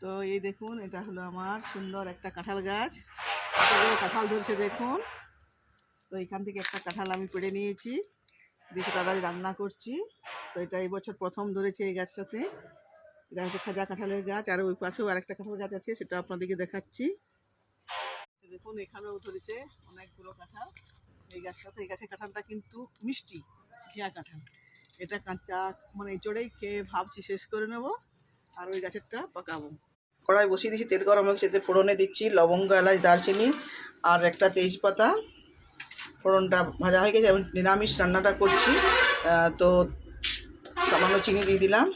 তো এই দেখুন, এটা হলো আমার সুন্দর একটা কাঁঠাল গাছ। কাঁঠাল ধরছে দেখুন। তো এখান থেকে একটা কাঁঠাল আমি পেড়ে নিয়েছি, দেখে তারা রান্না করছি। তো এটা এই বছর প্রথম ধরেছে এই গাছটাতে। এটা হচ্ছে খাজা কাঁঠালের গাছ, আর ওই পাশেও আরেকটা কাঁঠাল গাছ আছে, সেটা আপনাদেরকে দেখাচ্ছি। দেখুন এখানেও ধরেছে অনেকগুলো কাঁঠাল এই গাছটাতে। এই গাছের কাঁঠালটা কিন্তু মিষ্টি, ঘিয়া কাঁঠাল। এটা কাঁচা মানে চড়েই খেয়ে ভাবছি শেষ করে নেব, আর ওই গাছেরটা পাকাবো। কড়াই বসিয়ে দিয়েছি, তেল গরম হচ্ছে, এতে ফোড়নে দিচ্ছি লবঙ্গ, এলাচ, দারচিনি আর একটা তেজপাতা। ফোড়নটা ভাজা হয়ে গেছে, এবং নিরামিষ রান্নাটা করছি, তো সামান্য চিনি দিয়ে দিলাম।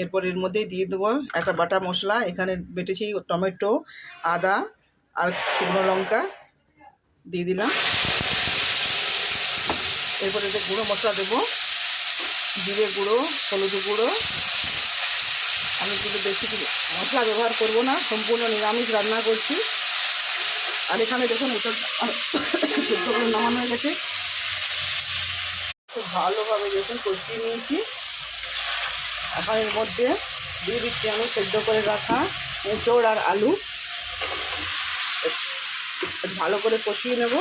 এরপর এর মধ্যেই দিয়ে দেবো একটা বাটা মশলা। এখানে বেটেছি টমেটো, আদা আর শুকনো লঙ্কা দিয়ে দিলাম। এরপর এতে গুঁড়ো মশলা দেবো, জিরে গুঁড়ো, হলুদ গুঁড়ো। আমি কিন্তু বেশি মশলা ব্যবহার করব না, সম্পূর্ণ নিরামিষ রান্না করছি। আর এখানে দেখুন এটা সেদ্ধ করে নামানো হয়ে গেছে, খুব ভালোভাবে দেখুন কষিয়ে নিয়েছি। এখন এর মধ্যে দিয়ে দিচ্ছি আমি সেদ্ধ করে রাখা এঁচোড় আর আলু। ভালো করে কষিয়ে নেব।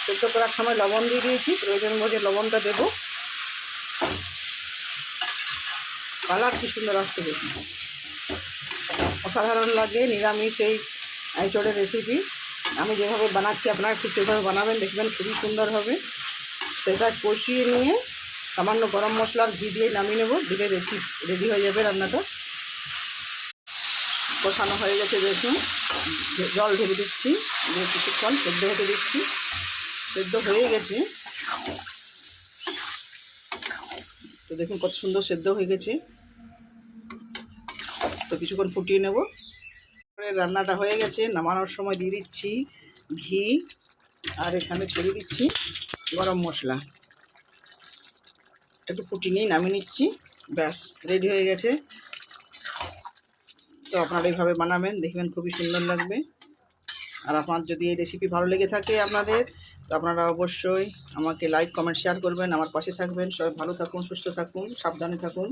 সেদ্ধ করার সময় লবণ দিয়ে দিয়েছি, প্রয়োজন মধ্যে লবণটা দেবো। কালার কি সুন্দর আসছে দেখুন, অসাধারণ লাগে নিরামিষ এই এঁচোড়ের রেসিপি। আমি যেভাবে বানাচ্ছি আপনারা ঠিক সেভাবে বানাবেন, দেখবেন খুবই সুন্দর হবে। সেটা কষিয়ে নিয়ে সামান্য গরম মশলার ঘি দিয়ে নামিয়ে নেব, দিলে রেডি হয়ে যাবে রান্নাটা। কষানো হয়ে গেছে দেখুন, জল ঢেলে দিচ্ছি, দিয়ে কিছুক্ষণ সেদ্ধ হতে দিচ্ছি। সেদ্ধ হয়ে গেছে, তো দেখুন কত সুন্দর সেদ্ধ হয়ে গেছে। তো কিছুক্ষণ ফুটিয়ে নেব। রান্নাটা হয়ে গেছে, নামানোর সময় দিয়ে দিচ্ছি ঘি, আর এখানে ছড়িয়ে দিচ্ছি গরম মশলা। একটু ফুটিয়ে নিয়ে নামিয়ে নিচ্ছি, ব্যাস রেডি হয়ে গেছে। তো আপনারা এইভাবে বানাবেন, দেখবেন খুবই সুন্দর লাগবে। আর আপনার যদি এই রেসিপি ভালো লেগে থাকে আপনাদের, তো আপনারা অবশ্যই আমাকে লাইক, কমেন্ট, শেয়ার করবেন, আমার পাশে থাকবেন। সবাই ভালো থাকুন, সুস্থ থাকুন, সাবধানে থাকুন।